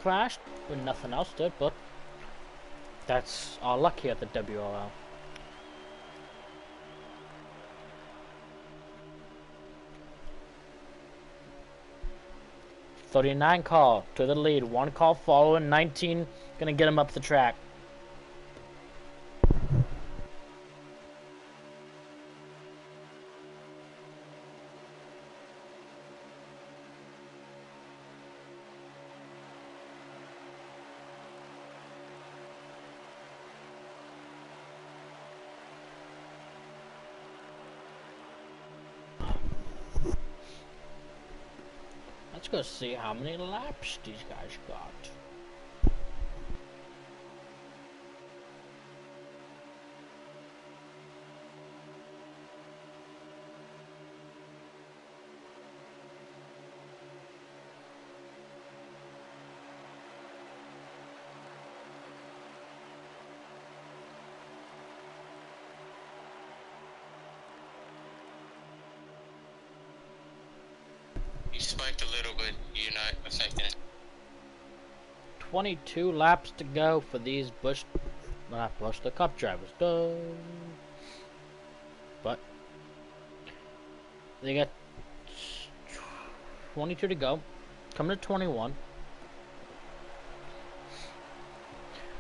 crashed when nothing else did, but that's our luck here at the WRL. "39 car to the lead, 1 car following, 19 gonna get him up the track. Let's go see how many laps these guys got. You spiked a little, but you're not affecting it. 22 laps to go for these the Cup drivers. Duh. But they got 22 to go. Coming to 21.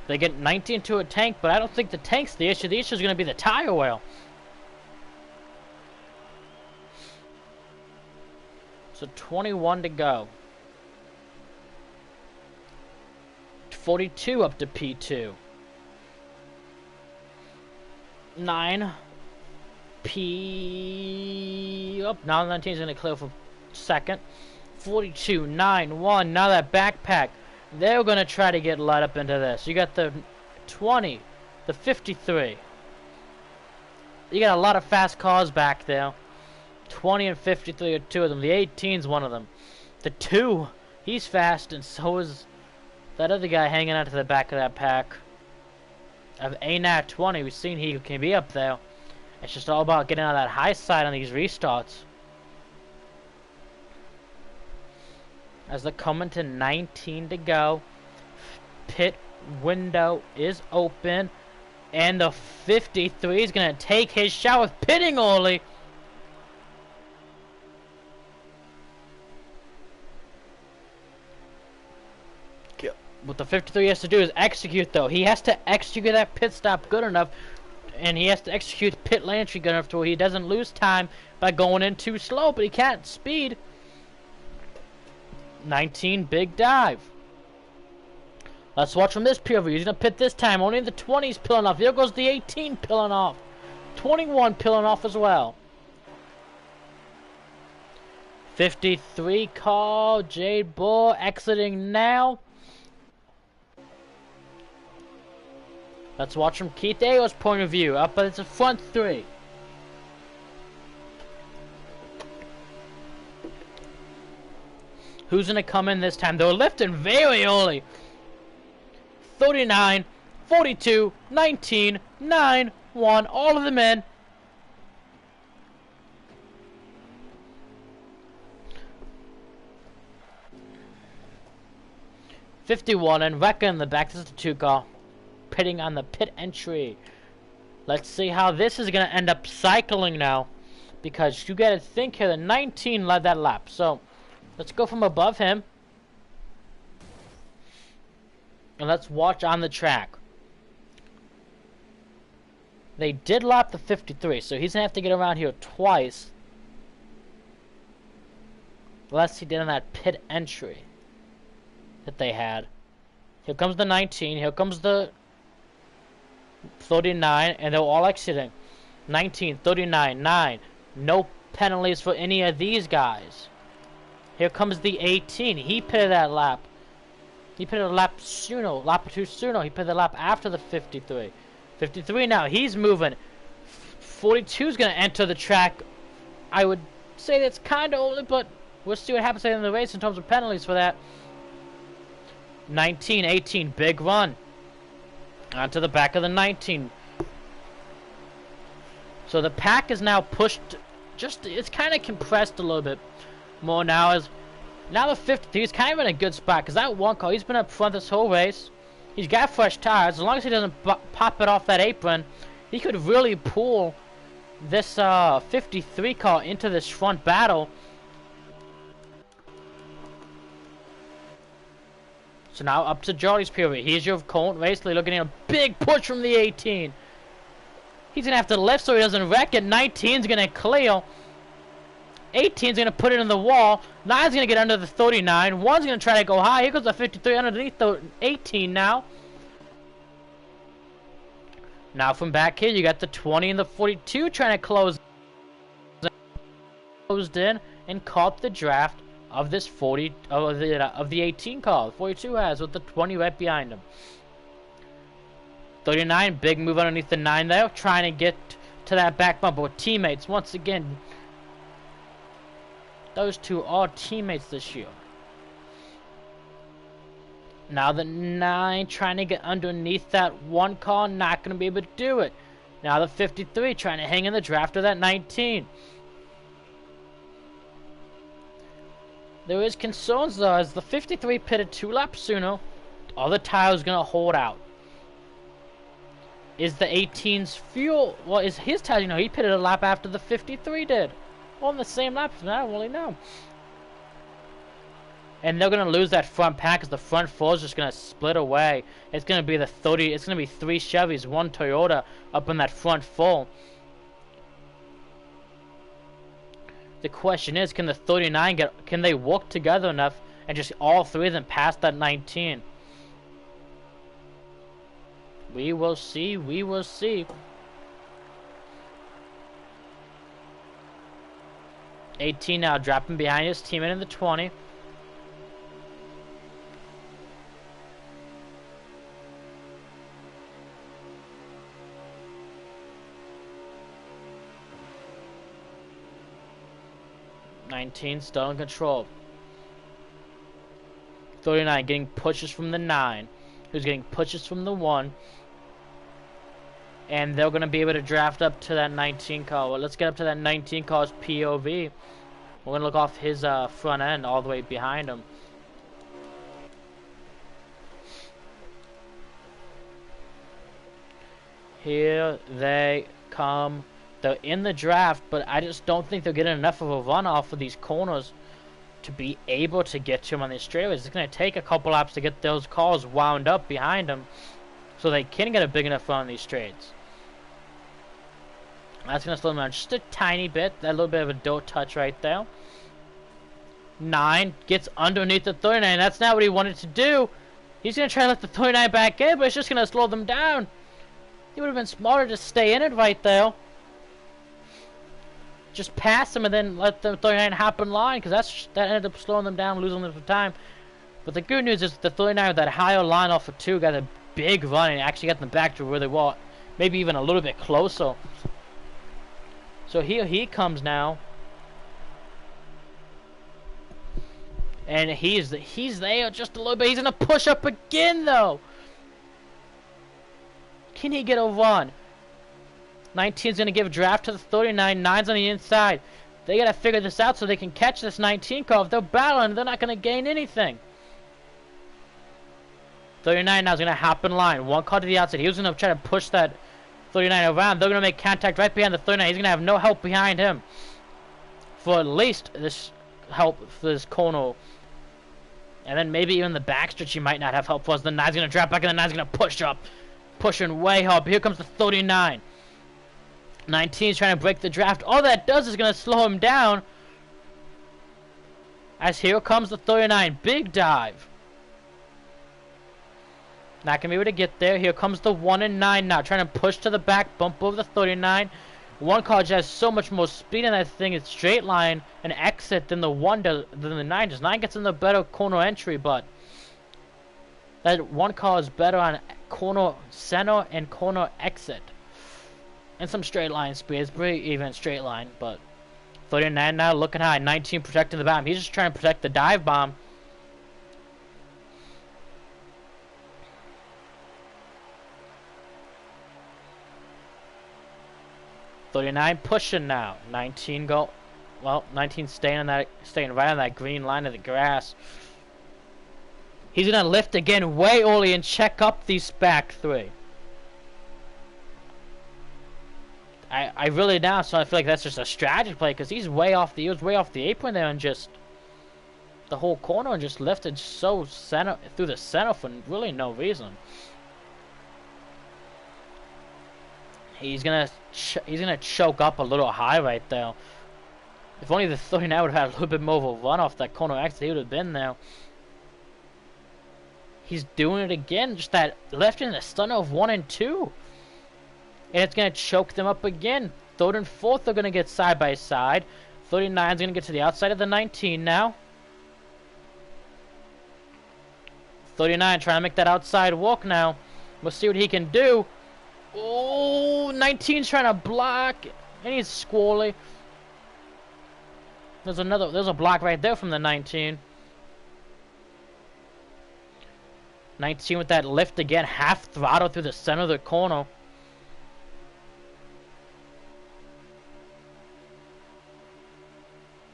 They get 19 to a tank, but I don't think the tank's the issue. The issue is going to be the tire oil. So 21 to go. 42 up to P2. 9. P... Oh, now 19 is going to clear for second. 42, 9, 1. Now that backpack. They're going to try to get light up into this. You got the 20. The 53. You got a lot of fast cars back there. 20 and 53 are 2 of them. The 18's one of them. The 2, he's fast, and so is that other guy hanging out to the back of that pack. Of ANAT 20, we've seen he can be up there. It's just all about getting on that high side on these restarts. As they're coming to 19 to go. Pit window is open. And the 53 is going to take his shot with pitting early. What the 53 has to do is execute, though. He has to execute that pit stop good enough, and he has to execute pit lane entry good enough to where he doesn't lose time by going in too slow, but he can't speed. 19, big dive. Let's watch from this POV. He's going to pit this time. Only the 20's pilling off. Here goes the 18 pilling off. 21 pilling off as well. 53 car, Jade Bull exiting now. Let's watch from Keith Ayo's point of view. Up, but it's a front 3. Who's going to come in this time? They're lifting very early. 39, 42, 19, 9, 1. All of them in. '51 and Wrecker in the back. This is the 2 car. Pitting on the pit entry. Let's see how this is going to end up cycling now. Because you got to think here, the 19 led that lap. So, let's go from above him. And let's watch on the track. They did lap the 53, so he's going to have to get around here twice. Less he did on that pit entry that they had. Here comes the 19. Here comes the 39, and they're all exiting. 19, 39, 9. No penalties for any of these guys. Here comes the 18. He pitted that lap. He pitted a lap sooner. Lap 2 sooner. He pitted the lap after the 53. 53 now. He's moving. 42 is going to enter the track. I would say that's kind of early, but we'll see what happens in the race in terms of penalties for that. 19, 18. Big run. Onto the back of the 19. So the pack is now pushed, it's kind of compressed a little bit more now as Now the 53 is kind of in a good spot because that one car, he's been up front this whole race. He's got fresh tires. As long as he doesn't pop it off that apron, he could really pull this 53 car into this front battle. So now up to Jolly's period. Here's your current race lead, looking at a big push from the 18. He's going to have to lift so he doesn't wreck it. 19's going to clear. 18's going to put it in the wall. 9's going to get under the 39. 1's going to try to go high. Here goes the 53 underneath the 18 now. Now from back here, you got the 20 and the 42 trying to closed in and caught the draft of this 40 of the 18 car. The 42 has with the 20 right behind him. 39, big move underneath the 9 there, trying to get to that back bumper with teammates once again. Those two are teammates this year. Now the 9 trying to get underneath that 1 car, not going to be able to do it. Now the 53 trying to hang in the draft of that 19. There is concerns though, as the 53 pitted 2 laps sooner, are the tires going to hold out? Is the 18's fuel, well, is his tires, you know, he pitted a lap after the 53 did. Well, in the same lap, I don't really know. And they're going to lose that front pack because the front 4 is just going to split away. It's going to be the 30, it's going to be 3 Chevys, 1 Toyota up in that front 4. The question is, can the 39 can they work together enough and just all 3 of them pass that 19? We will see, we will see. 18 now dropping behind his teammate in the 20. '19 still in control. 39 getting pushes from the 9. Who's getting pushes from the 1. And they're going to be able to draft up to that 19 car. Well, let's get up to that 19 car's POV. We're going to look off his front end all the way behind him. Here they come. They're in the draft, but I just don't think they're getting enough of a run off of these corners to be able to get to him on these straightaways. It's going to take a couple laps to get those cars wound up behind him so they can get a big enough run on these straights. That's going to slow them down just a tiny bit. That little bit of a dirt touch right there. 9 gets underneath the 39. That's not what he wanted to do. He's going to try to let the 39 back in, but it's just going to slow them down. He would have been smarter to stay in it right there. Just pass him and then let the 39 hop in line, because that ended up slowing them down, losing them some time. But the good news is the 39 with that higher line off of 2 got a big run and actually got them back to where they were, maybe even a little bit closer. So here he comes now, and he's there just a little bit. He's gonna push up again though. Can he get a run? 19's gonna give a draft to the 39. 9's on the inside. They gotta figure this out so they can catch this 19 car. If they're battling, they're not gonna gain anything. 39 now is gonna hop in line. 1 car to the outside. He was gonna try to push that 39 around. They're gonna make contact right behind the 39. He's gonna have no help behind him for at least this help for this corner. And then maybe even the backstretch he might not have help for. The 9's gonna drop back and the 9's gonna push up. Pushing way up. Here comes the 39. 19's trying to break the draft. All that does is going to slow him down. As here comes the 39. Big dive. Not going to be able to get there. Here comes the 1 and 9 now. Trying to push to the back. Bump over the 39. 1 car just has so much more speed in that thing. It's straight line and exit than the 1 does, than the 9 does. 9 gets in the better corner entry, but that 1 car is better on corner center and corner exit. And some straight line speed. It's pretty even straight line, but 39 now looking high. 19 protecting the bomb. He's just trying to protect the dive bomb. .39 pushing now. 19 go Well, 19 staying right on that green line of the grass. He's gonna lift again way early and check up these back three. I really now so I feel like that's just a strategy play because he was way off the apron there and just the whole corner and just lifted so through the center for really no reason. He's gonna choke up a little high right there. If only the 39 would have had a little bit more of a run off that corner exit, he would have been there. He's doing it again, just that left in the stunner of 1 and 2. And it's going to choke them up again. Third and fourth are going to get side by side. 39 is going to get to the outside of the 19 now. 39 trying to make that outside walk now. We'll see what he can do. Oh, 19's trying to block. And he's squally. There's a block right there from the 19. 19 with that lift again, half throttle through the center of the corner.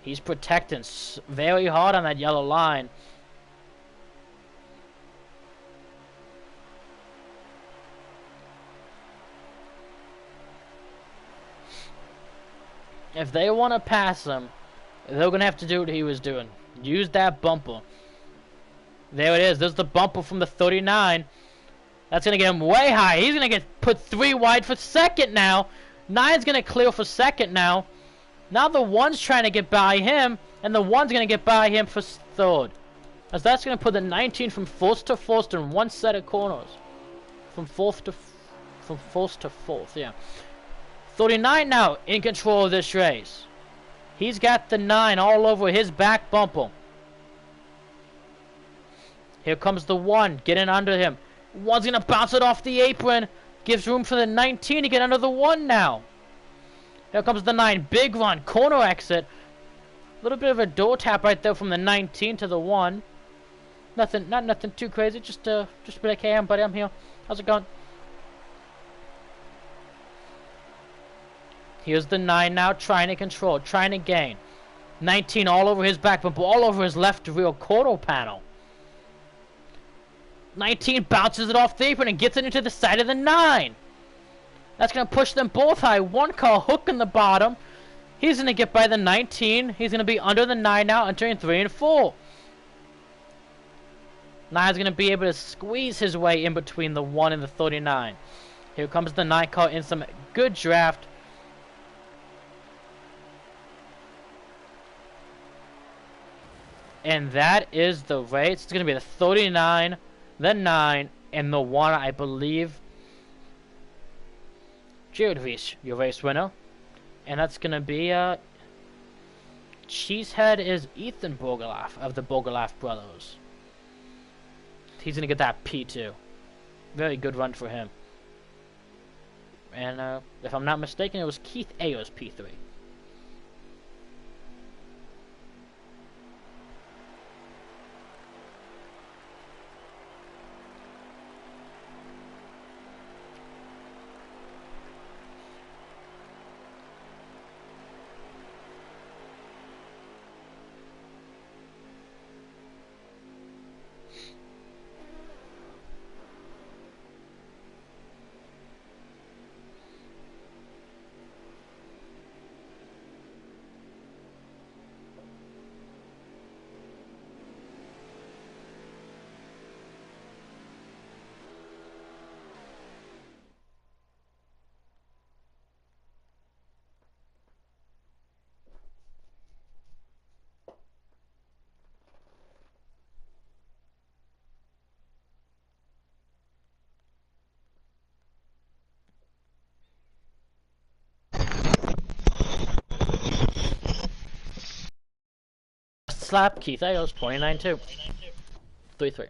He's protecting very hard on that yellow line. If they want to pass him, they're going to have to do what he was doing. Use that bumper. There it is. There's the bumper from the 39. That's going to get him way high. He's going to get put 3 wide for second now. 9's going to clear for second now. Now the 1's trying to get by him, and the 1's going to get by him for third. As that's going to put the 19 from first to first in one set of corners. From first to fourth, yeah. 39 now in control of this race. He's got the 9 all over his back bumper. Here comes the 1, getting under him. 1's going to bounce it off the apron. Gives room for the 19 to get under the 1 now. Here comes the 9, big run, corner exit. A little bit of a door tap right there from the 19 to the 1. Not nothing too crazy, just be like, hey, buddy, I'm here. How's it going? Here's the 9 now, trying to control, trying to gain. 19 all over his back bumper, all over his left rear quarter panel. 19 bounces it off the apron and gets it into the side of the 9. That's going to push them both high. 1 car hook in the bottom. He's going to get by the 19. He's going to be under the 9 now, entering 3 and 4. 9's going to be able to squeeze his way in between the 1 and the 39. Here comes the 9 car in some good draft. And that is the race. It's going to be the 39, the 9, and the 1, I believe. Jared Reese, your race winner. And that's going to be, Cheesehead is Ethan Bogolaf of the Bogolaf brothers. He's going to get that P2. Very good run for him. And, if I'm not mistaken, it was Keith Ayers P3. Slap Keith Ayers, 29-2. 3-3.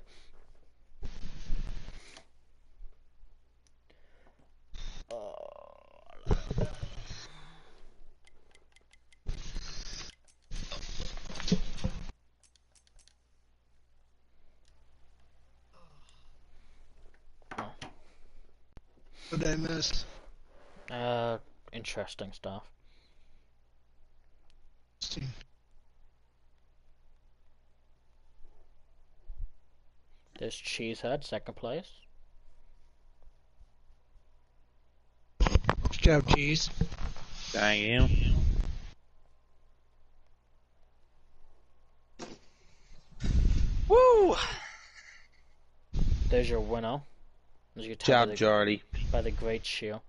What did I miss? Interesting stuff. There's Cheesehead, second place. Good job, Cheese. Thank you. Woo! There's your winner. As you can tell Job, by the, Jordy. by the great shield.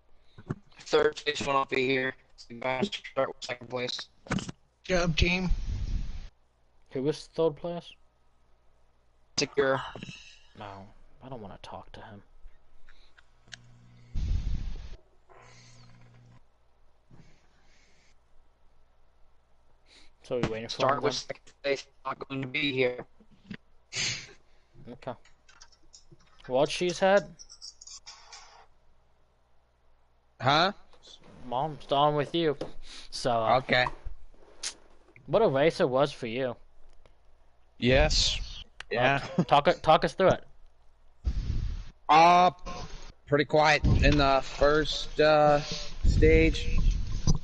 Third place will not be here. So you guys start with second place. Good job, team. Who was third place? Secure. No, I don't want to talk to him. So we waiting for Start him with second place. Not going to be here. then? Okay. What Cheesehead? Huh? Mom, starting with you. So, Okay. what a race it was for you. Yes. Yeah. Talk us through it. Pretty quiet in the first stage,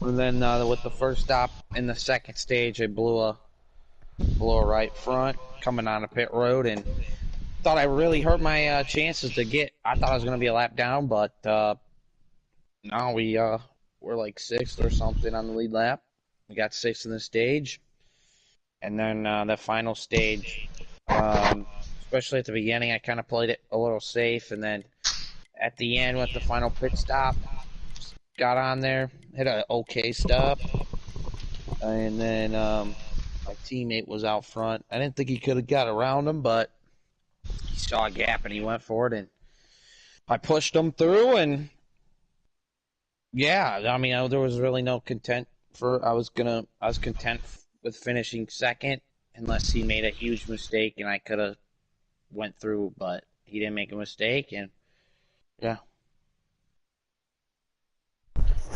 and then with the first stop in the second stage, I blew a right front coming on a pit road, and thought I really hurt my chances to get. I thought I was gonna be a lap down, but no, we're like sixth or something on the lead lap. We got sixth in the stage, and then the final stage. Especially at the beginning, I kind of played it a little safe, and then at the end with the final pit stop, got on there, hit an okay stop, and then my teammate was out front. I didn't think he could have got around him, but he saw a gap and he went for it, and I pushed him through, and yeah, I mean, there was really no content for. I was content with finishing second, unless he made a huge mistake and I could have went through, but he didn't make a mistake, and yeah.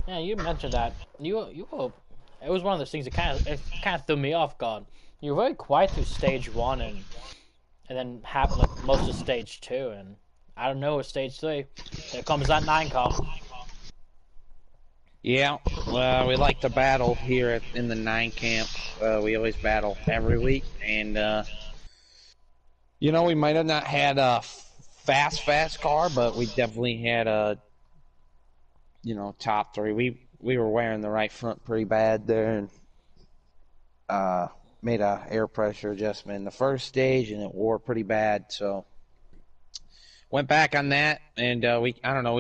Yeah, you mentioned that. You were. It was one of those things that kind of threw me off guard. You were very quiet through stage one, and then happened like most of stage two, and I don't know with stage three. There comes that 9 car. Yeah, well, we like to battle here in the 9 camp. We always battle every week, and we might have not had a fast car, but we definitely had a top 3. We were wearing the right front pretty bad there, and made a air pressure adjustment in the first stage, and it wore pretty bad. So went back on that, and I don't know,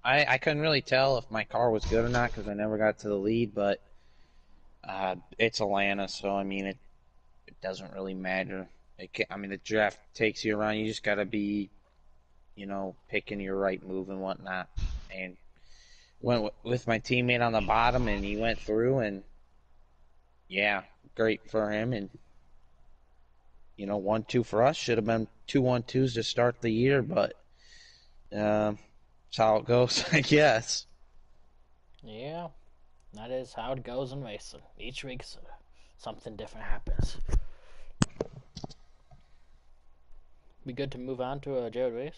I couldn't really tell if my car was good or not because I never got to the lead, but it's Atlanta, so I mean it doesn't really matter. The draft takes you around. You just got to be, picking your right move and whatnot. And went with my teammate on the bottom, and he went through, and yeah, great for him. And 1-2 for us. Should have been 2 1-2s to start the year, but that's how it goes, I guess. Yeah, that is how it goes in racing. Each week, something different happens. We good to move on to a Jared race?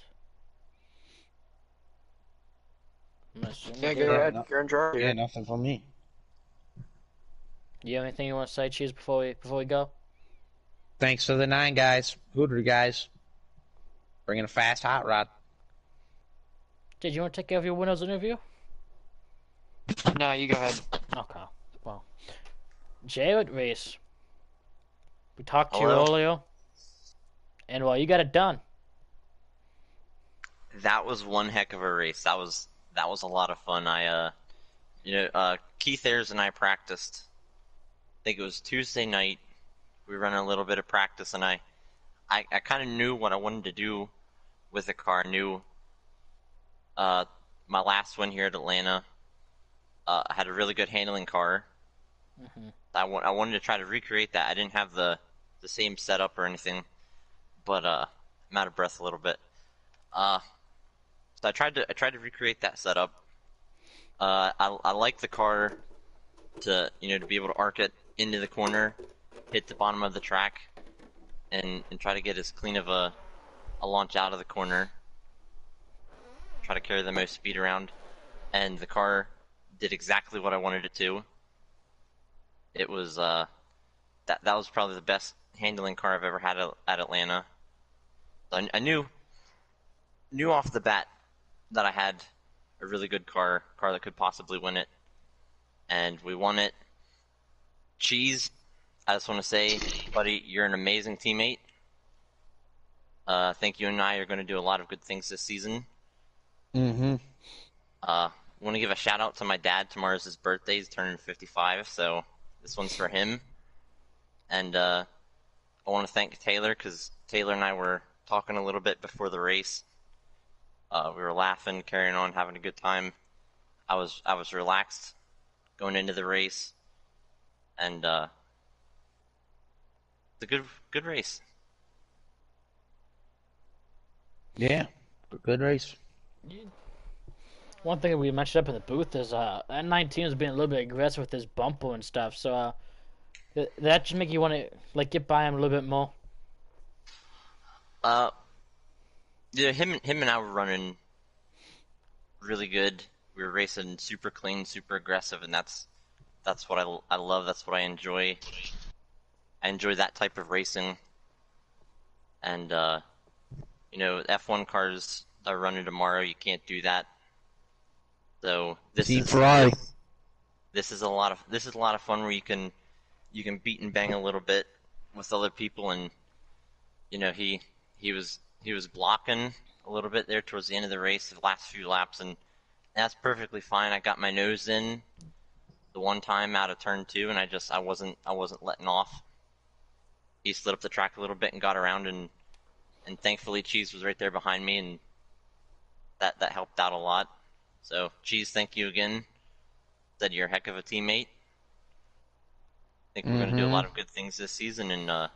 Yeah, go ahead. You're in charge. Yeah, nothing from me. You have anything you want to say, Cheese, before we go? Thanks for the 9 guys, Hooter guys, bringing a fast hot rod. Did you want to take care of your winners interview? No, you go ahead. Okay. Well, Jared race. We talked to you Hello. earlier, and well, you got it done. That was one heck of a race. That was a lot of fun. Keith Ayers and I practiced. I think it was Tuesday night. We ran a little bit of practice, and I kind of knew what I wanted to do with the car. I knew my last one here at Atlanta, I had a really good handling car. Mm-hmm. I wanted to try to recreate that. I didn't have the same setup or anything, but I'm out of breath a little bit. So I tried to recreate that setup. I like the car to be able to arc it into the corner, hit the bottom of the track, and try to get as clean of a launch out of the corner. Try to carry the most speed around, and the car did exactly what I wanted it to. It was that was probably the best handling car I've ever had at Atlanta. I knew off the bat that I had a really good car that could possibly win it, and we won it. Cheese, I just want to say, buddy, you're an amazing teammate. I think you and I are going to do a lot of good things this season. Mm-hmm. I want to give a shout out to my dad. Tomorrow's his birthday. He's turning 55, so this one's for him. And I want to thank Taylor, because Taylor and I were talking a little bit before the race. We were laughing, carrying on, having a good time. I was relaxed going into the race, and it's a good race. Yeah, good race. One thing that we mentioned up in the booth is that 19 is being a little bit aggressive with his bumper and stuff. So that just make you want to like get by him a little bit more. Yeah, him and I were running really good. We were racing super clean, super aggressive, and that's what I love. That's what I enjoy. I enjoy that type of racing. And F1 cars that are running tomorrow, you can't do that. So this is a lot of fun where you can beat and bang a little bit with other people, and he was blocking a little bit there towards the end of the race, the last few laps, and that's perfectly fine. I got my nose in the one time out of turn 2, and I wasn't letting off. He slid up the track a little bit and got around, and thankfully Cheese was right there behind me, and that helped out a lot. So Cheese, thank you again. Said you're a heck of a teammate. I think we're going to do a lot of good things this season, and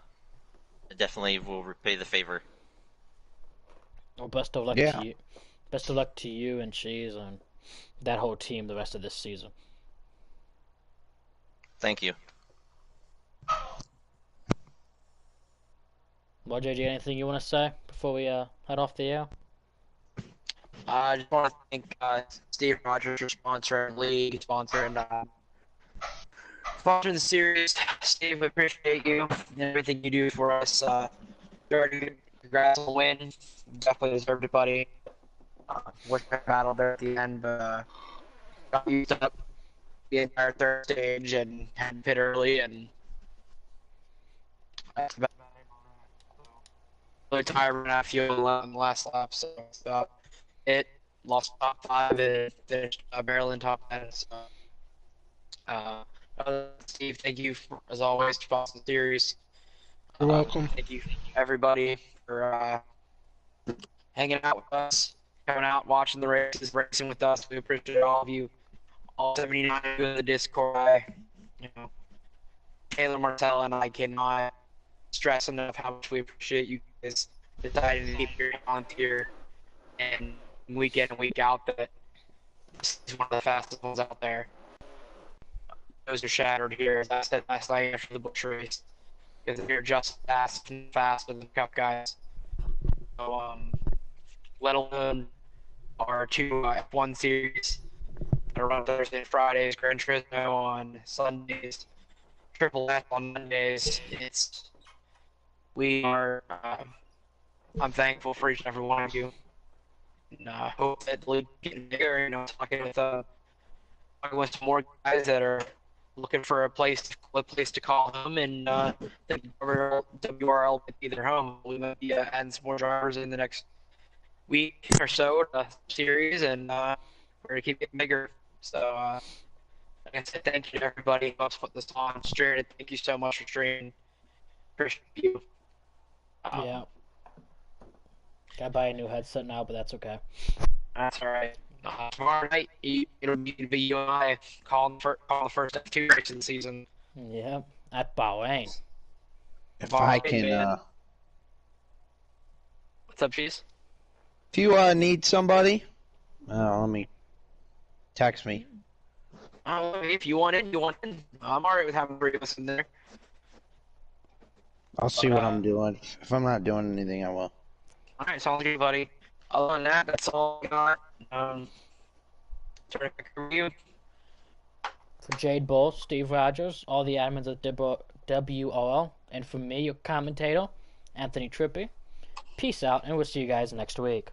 definitely will repay the favor. Well, best of luck to you. Best of luck to you and Cheese and that whole team the rest of this season. Thank you. Well, JJ, anything you want to say before we head off the air? I just want to thank S3-R2 for sponsoring the league, sponsoring the series. Steve, we appreciate you and everything you do for us. Congrats on the win. Definitely deserved it, buddy. Wish I battled there at the end, but got used up the entire third stage and had to pit early, and that's about really tired running out of fuel on the last lap, so it lost top 5 and finished barreling top 10. So, Steve, thank you as always for sponsoring the series. You're welcome. Thank you, everybody, for hanging out with us, coming out, watching the races, racing with us. We appreciate all of you, all 79 of you in the Discord. Taylor, Martell, and I cannot stress enough how much we appreciate you guys deciding to keep your volunteer and week in and week out that this is one of the fastest ones out there. Those are shattered here, as I said last night after the Bush race, because they're just fast and faster than the Cup guys. So, let alone our 2 F1 series that are on Thursday and Fridays, Gran Turismo on Sundays, Triple F on Mondays. I'm thankful for each and every one of you. And I hope that the league getting bigger, talking with some more guys that are looking for a place to call home, and the WRL might be their home. We might be adding some more drivers in the next week or so to the series, and we're gonna keep getting bigger. So like I said, thank you to everybody who helps put this on. Jared, thank you so much for streaming. Appreciate you. Yeah. Gotta buy a new headset now, but that's okay. That's alright. Tomorrow night, it'll be you and I calling the first F2 race of the season. Yeah, at Bahrain. If I can, What's up, Cheese? if you need somebody, let me text me. If you want in, you want in. I'm alright with having 3 of us in there. I'll see what I'm doing. If I'm not doing anything, I will. Alright, sounds good, buddy. Other than that, that's all I got. Turn it back over to you. For Jade Bull, Steve Rogers, all the admins at WOL, and for me, your commentator, Anthony Trippi. peace out, and we'll see you guys next week.